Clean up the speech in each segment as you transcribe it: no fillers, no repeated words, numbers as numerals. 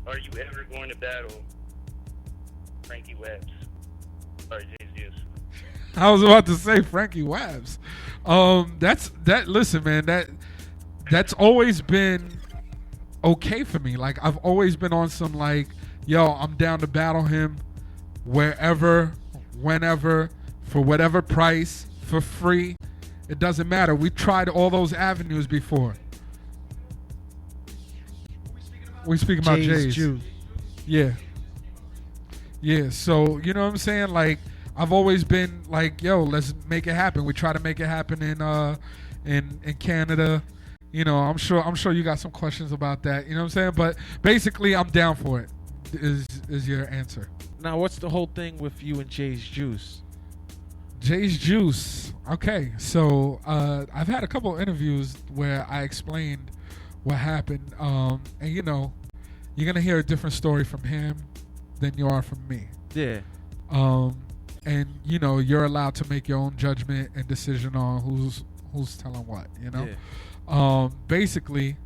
are you ever going to battle Frankie Webbs or Jaze Juice? I was about to say Frankie Wabbs. Listen, man, that's always been okay for me. Like, I've always been on some like, yo, I'm down to battle him wherever, whenever, for whatever price, for free. It doesn't matter. We tried all those avenues before. We speaking about Jaze Juice. Yeah. Yeah, so you know what I'm saying? Like, I've always been like, yo, let's make it happen. We try to make it happen in Canada. You know, I'm sure you got some questions about that. You know what I'm saying? But basically, I'm down for it. Is your answer? Now, what's the whole thing with you and Jaze Juice? Jaze Juice. Okay, so I've had a couple of interviews where I explained what happened, and you know, you're gonna hear a different story from him than you are from me. Yeah. And you know, you're allowed to make your own judgment and decision on who's telling what. You know. Yeah. Basically,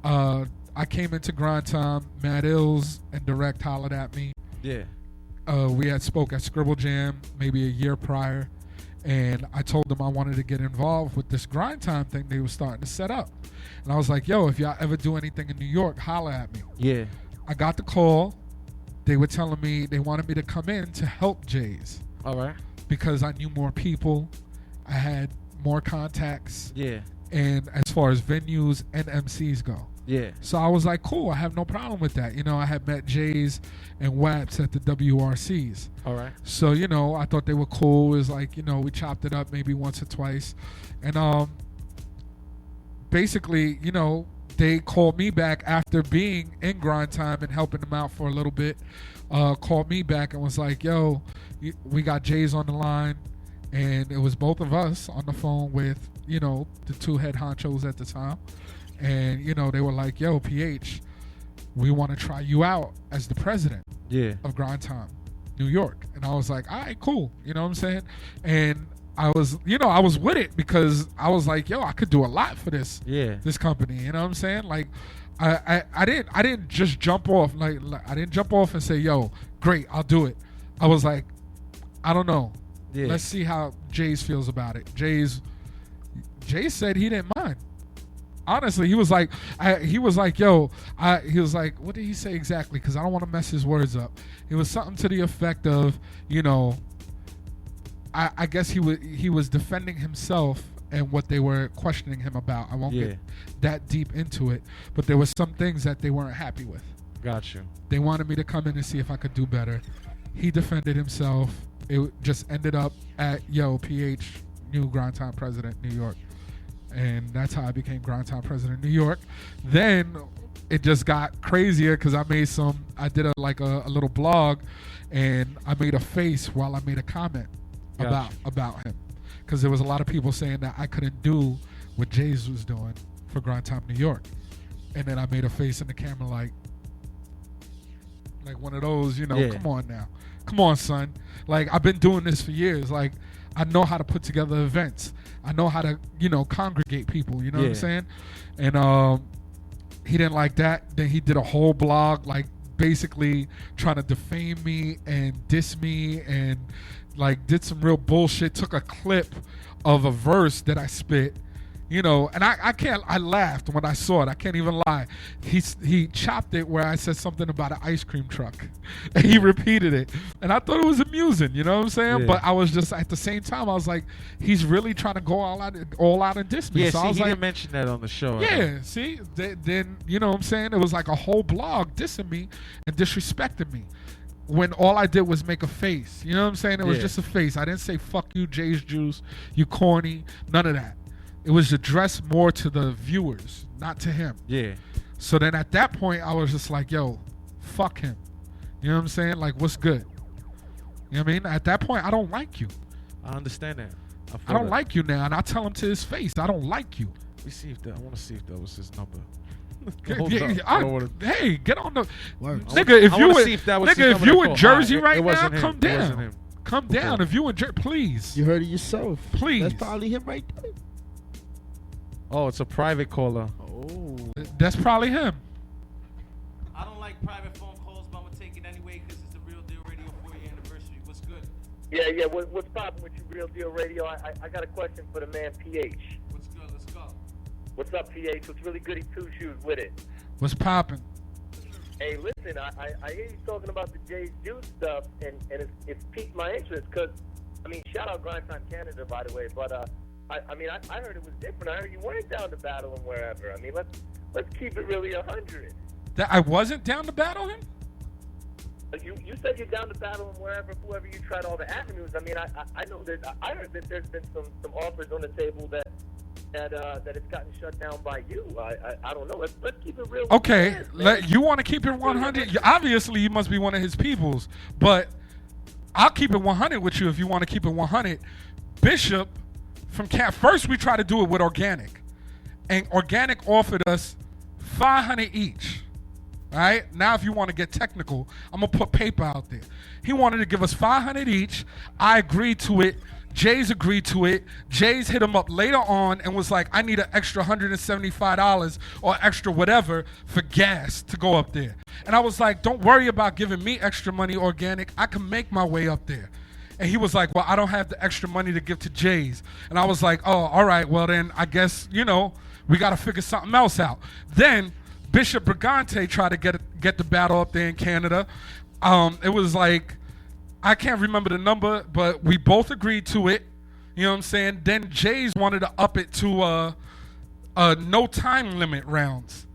I came into GrindTime. Matt Ills and Direct hollered at me. Yeah. We had spoke at Scribble Jam maybe a year prior, and I told them I wanted to get involved with this GrindTime thing they were starting to set up. And I was like, yo, if y'all ever do anything in New York, holler at me. Yeah. I got the call. They were telling me they wanted me to come in to help Jaze. All right. Because I knew more people. I had more contacts. Yeah. And as far as venues and MCs go. Yeah. So I was like, cool, I have no problem with that. You know, I had met Jaze and Waps at the WRCs. All right. So, you know, I thought they were cool. It was like, you know, we chopped it up maybe once or twice. And basically, you know, they called me back after being in GrindTime and helping them out for a little bit. Called me back and was like, yo, we got Jaze on the line. And it was both of us on the phone with, you know, the two head honchos at the time. And, you know, they were like, yo, PH, we want to try you out as the president of GrindTime, New York. And I was like, all right, cool. You know what I'm saying? And I was, you know, I was with it because I was like, yo, I could do a lot for this company. You know what I'm saying? Like, I didn't just jump off. Like I didn't jump off and say, yo, great, I'll do it. I was like, I don't know. Yeah. Let's see how Jaze feels about it. Jaze said he didn't mind. Honestly, he was like, he was like, what did he say exactly? Because I don't want to mess his words up. It was something to the effect of, you know, I guess he was defending himself and what they were questioning him about. I won't get that deep into it, but there were some things that they weren't happy with. Got you. They wanted me to come in and see if I could do better. He defended himself. It just ended up at, yo, PH, new GrindTime president, New York. And that's how I became GrindTime president, New York. Then it just got crazier because I did a little blog, and I made a face while I made a comment about him. Because there was a lot of people saying that I couldn't do what Jaze was doing for GrindTime New York. And then I made a face in the camera like one of those, you know, come on now. Come on, son. Like, I've been doing this for years. Like, I know how to put together events. I know how to, you know, congregate people. You know what I'm saying? And he didn't like that. Then he did a whole blog, like, basically trying to defame me and diss me and, like, did some real bullshit. Took a clip of a verse that I spit. You know, and I laughed when I saw it. I can't even lie. He chopped it where I said something about an ice cream truck. And he repeated it. And I thought it was amusing, you know what I'm saying? Yeah. But I was just, at the same time, I was like, he's really trying to go all out and diss me. Yeah, so see, I was he like, didn't mention that on the show. Yeah, see? Then, you know what I'm saying? It was like a whole blog dissing me and disrespecting me. When all I did was make a face. You know what I'm saying? It was just a face. I didn't say, fuck you, Jaze Juice, you corny, none of that. It was addressed more to the viewers, not to him. Yeah. So then at that point, I was just like, yo, fuck him. You know what I'm saying? Like, what's good? You know what I mean? At that point, I don't like you. I understand that. I don't like you now. And I tell him to his face, I don't like you. Let me see if I want to see if that was his number. Hey, get on the... Nigga, if you in Jersey right now, come down. Come down. If you in Jersey, please. You heard it yourself. Please. That's probably him right there. Oh, it's a private caller. Oh. That's probably him. I don't like private phone calls, but I'm gonna take it anyway because it's the Real Deal Radio 4-year anniversary. What's good? Yeah. What's poppin' with you, Real Deal Radio? I got a question for the man, PH. What's good? Let's go. What's up, PH? What's really goody two shoes with it? What's popping? Hey, listen, I hear you talking about the Jaze Juce stuff, and it's piqued my interest because, I mean, shout out GrindTime Canada, by the way, but I heard it was different. I heard you weren't down to battle him wherever. I mean, let's keep it really 100. That I wasn't down to battle him? You said you're down to battle him wherever, whoever you tried all the avenues. I mean, I know that I heard that there's been some offers on the table that it's gotten shut down by you. I don't know. Let's keep it real. Okay, you want to keep it 100? Obviously, you must be one of his peoples, but I'll keep it 100 with you if you want to keep it 100. Bishop from Cat. First, we tried to do it with Organic, and Organic offered us 500 each. All right. Now, if you want to get technical, I'm gonna put paper out there. He wanted to give us 500 each. I agreed to it. Jaze agreed to it. Jaze hit him up later on and was like, I need an extra $175 or extra whatever for gas to go up there. And I was like, don't worry about giving me extra money, Organic. I can make my way up there. And he was like, well, I don't have the extra money to give to Jaze. And I was like, oh, all right, well then I guess, we got to figure something else out. Then Bishop Brigante tried to get the battle up there in Canada. It was like, I can't remember the number, but we both agreed to it. You know what I'm saying? Then Jaze wanted to up it to no time limit rounds.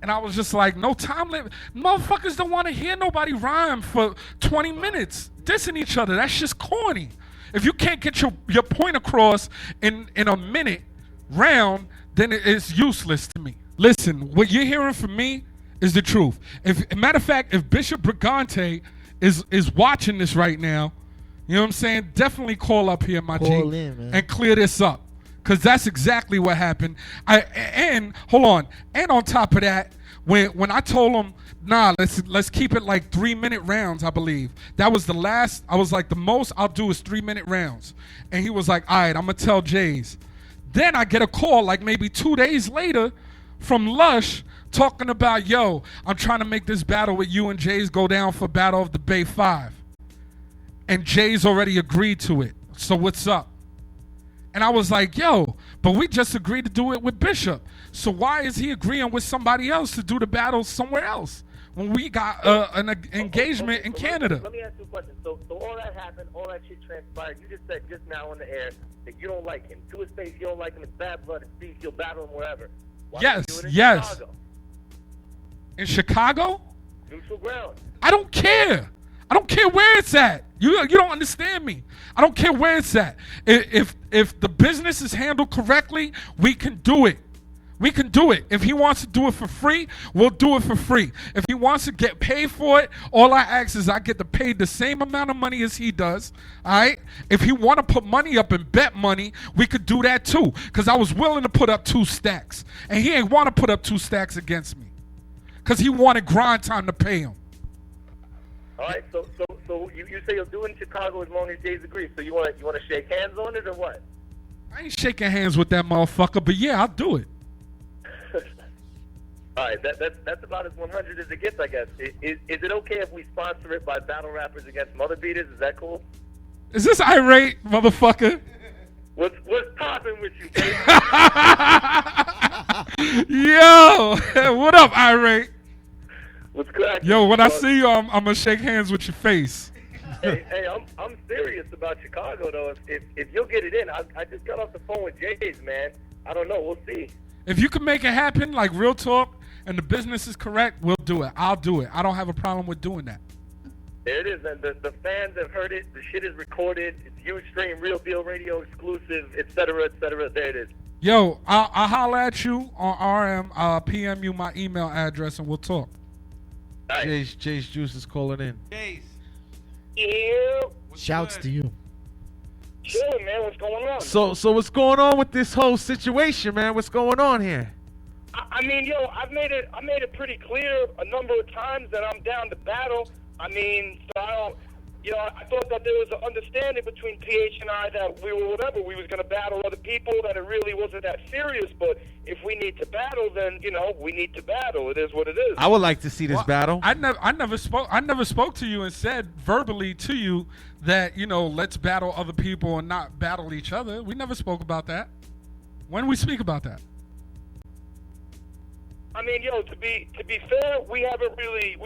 And I was just like, no time limit? Motherfuckers don't want to hear nobody rhyme for 20 minutes dissing each other. That's just corny. If you can't get your point across in a minute round, then it's useless to me. Listen, what you're hearing from me is the truth. Matter of fact, if Bishop Brigante is watching this right now, you know what I'm saying? Definitely call up here, my G, and clear this up, because that's exactly what happened. And hold on. And on top of that, when I told him, nah, let's keep it like 3-minute rounds, I believe. That was the last. I was like, the most I'll do is 3-minute rounds. And he was like, all right, I'm gonna tell Jaze. Then I get a call like maybe 2 days later from Lush talking about, yo, I'm trying to make this battle with you and Jaze go down for Battle of the Bay 5. And Jaze already agreed to it. So what's up? And I was like, yo, but we just agreed to do it with Bishop. So why is he agreeing with somebody else to do the battle somewhere else when we got an engagement in Canada? Let me ask you a question. So all that happened, all that shit transpired. You just said just now on the air that you don't like him. To his face, you don't like him. It's bad blood. It's beef. You'll battle him wherever. Why yes, don't you do it in yes. Chicago? In Chicago? Neutral ground. I don't care. I don't care where it's at. You don't understand me. I don't care where it's at. If the business is handled correctly, we can do it. We can do it. If he wants to do it for free, we'll do it for free. If he wants to get paid for it, all I ask is I get to pay the same amount of money as he does. All right? If he want to put money up and bet money, we could do that too. Because I was willing to put up 2 stacks. And he ain't want to put up 2 stacks against me. Because he wanted GrindTime to pay him. All right, so you say you'll do it in Chicago as long as Jaze agrees. So you want to shake hands on it or what? I ain't shaking hands with that motherfucker, but yeah, I'll do it. All right, that's about as 100 as it gets, I guess. Is it okay if we sponsor it by battle rappers against mother beaters? Is that cool? Is this irate, motherfucker? What's popping with you, baby? Yo, what up, irate? What's cracking? Yo, when I see you, I'm gonna shake hands with your face. Hey, I'm serious about Chicago though. If you'll get it in, I just got off the phone with Jaze, man. I don't know. We'll see. If you can make it happen, like real talk, and the business is correct, we'll do it. I'll do it. I don't have a problem with doing that. There it is, and the fans have heard it. The shit is recorded. It's huge stream, Real Deal Radio exclusive, etc., etc. There it is. Yo, I'll holler at you on RM. I'll PM you my email address, and we'll talk. Right. Jaze Juce is calling in. Jaze. Ew. Shouts to you. Chilling, man. What's going on? So what's going on with this whole situation, man? What's going on here? I mean, yo, I made it pretty clear a number of times that I'm down to battle. I mean, so I don't, you know, I thought that there was an understanding between PH and I that we were whatever. We was going to battle other people, that it really wasn't that serious. But if we need to battle, then, you know, we need to battle. It is what it is. I would like to see this battle. I never spoke to you and said verbally to you that, you know, let's battle other people and not battle each other. We never spoke about that. When did we speak about that? I mean, yo, to be fair, we haven't really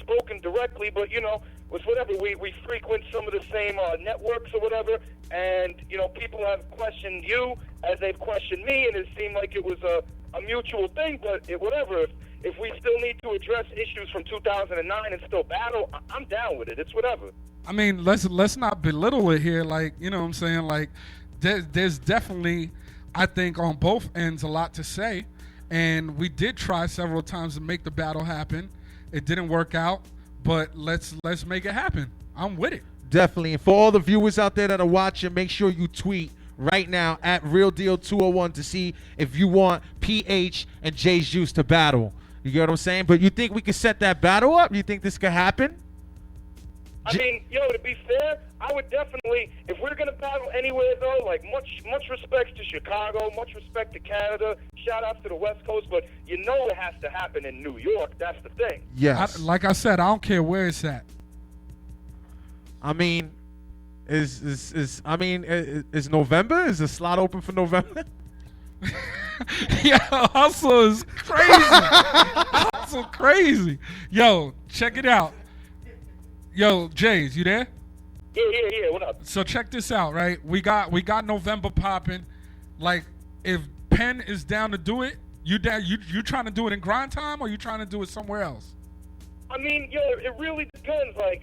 spoken directly, but, you know, it's whatever. We frequent some of the same networks or whatever, and, you know, people have questioned you as they've questioned me, and it seemed like it was a mutual thing, but whatever. If we still need to address issues from 2009 and still battle, I'm down with it. It's whatever. I mean, let's not belittle it here. Like, you know what I'm saying? Like, there's definitely, I think, on both ends a lot to say. And we did try several times to make the battle happen. It didn't work out, but let's make it happen. I'm with it. Definitely. And for all the viewers out there that are watching, make sure you tweet right now at RealDeal201 to see if you want PH and Jaze Juce to battle. You get what I'm saying? But you think we could set that battle up? You think this could happen? I mean, yo, to be fair, I would definitely, if we're going to battle anywhere, though, like, much respect to Chicago, much respect to Canada, shout out to the West Coast, but you know it has to happen in New York. That's the thing. Yes. Like I said, I don't care where it's at. I mean, is November? Is the slot open for November? Yo, Hussle is crazy. Hussle crazy. Yo, check it out. Yo, Jaze, you there? Yeah. What up? So check this out, right? We got November popping. Like, if Penn is down to do it, you trying to do it in GrindTime, or you trying to do it somewhere else? I mean, yo, it really depends. Like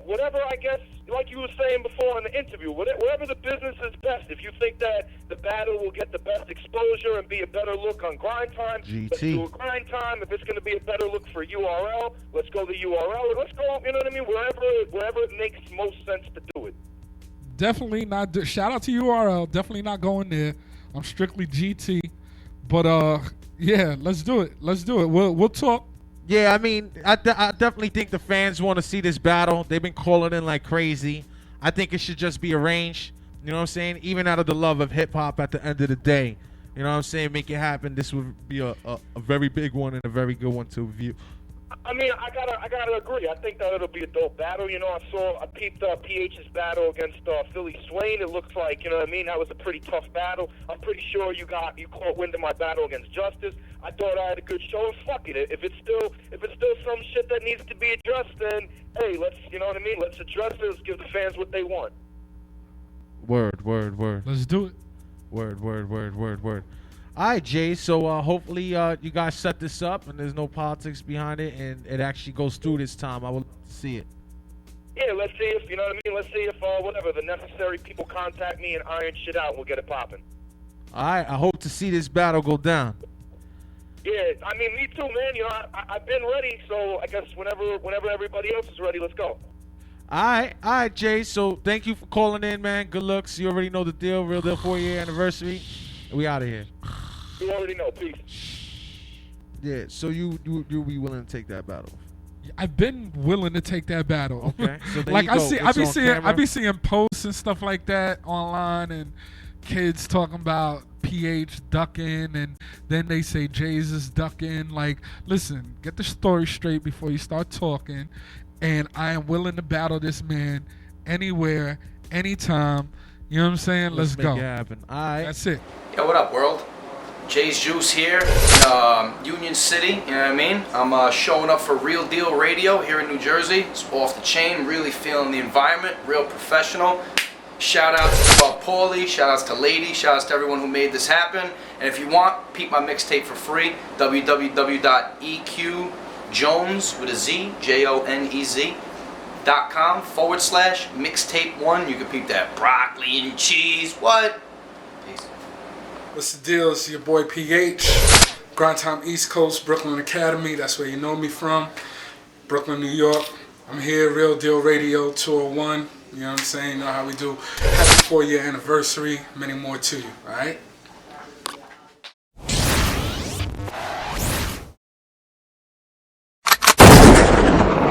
whatever, I guess, like you were saying before in the interview, whatever the business is best. If you think that the battle will get the best exposure and be a better look on GrindTime, let's do a GrindTime. If it's going to be a better look for URL, let's go the URL. And let's go, you know what I mean, wherever it makes most sense to do it. Definitely not. Shout out to URL. Definitely not going there. I'm strictly GT. But yeah, let's do it. We'll talk. Yeah, I mean, I definitely think the fans want to see this battle. They've been calling in like crazy. I think it should just be arranged. You know what I'm saying? Even out of the love of hip-hop at the end of the day. You know what I'm saying? Make it happen. This would be a very big one and a very good one to view. I mean, I gotta agree. I think that it'll be a dope battle. You know, I peeped PH's battle against Philly Swain. It looks like, you know what I mean, that was a pretty tough battle. I'm pretty sure you caught wind of my battle against Justice. I thought I had a good show. And fuck it. If it's still some shit that needs to be addressed, then hey, you know what I mean? Let's address it. Let's give the fans what they want. Word. Let's do it. Word. All right, Jay. So hopefully you guys set this up and there's no politics behind it, and it actually goes through this time. I would love to see it. Yeah, let's see if, you know what I mean? Let's see if whatever the necessary people contact me and iron shit out. We'll get it popping. All right. I hope to see this battle go down. Yeah, I mean, me too, man. You know, I've been ready, so I guess whenever everybody else is ready, let's go. All right, Jay. So thank you for calling in, man. Good looks. You already know the deal. Real Deal 4-year anniversary. We out of here. You already know. Peace. Yeah. So you be willing to take that battle? I've been willing to take that battle. Okay. So there like you go. I be seeing posts and stuff like that online, and kids talking about PH ducking, and then they say Jaze is ducking. Like, listen, get the story straight before you start talking. And I am willing to battle this man anywhere, anytime. You know what I'm saying? Let's go. Make it happen. All right. That's it. Yo, what up, world? Jaze Juce here, Union City, you know what I mean? I'm showing up for Real Deal Radio here in New Jersey. It's off the chain, really feeling the environment, real professional. Shout outs to Paulie, shout outs to Lady, shout outs to everyone who made this happen. And if you want, peep my mixtape for free, www.eqjones with a Z, JONEZ.com/mixtape1. You can peep that broccoli and cheese. What? Peace. What's the deal? It's your boy PH. GrindTime East Coast, Brooklyn Academy. That's where you know me from. Brooklyn, New York. I'm here, Real Deal Radio 201. You know what I'm saying? You know how we do. Happy 4-year anniversary. Many more to you. All right?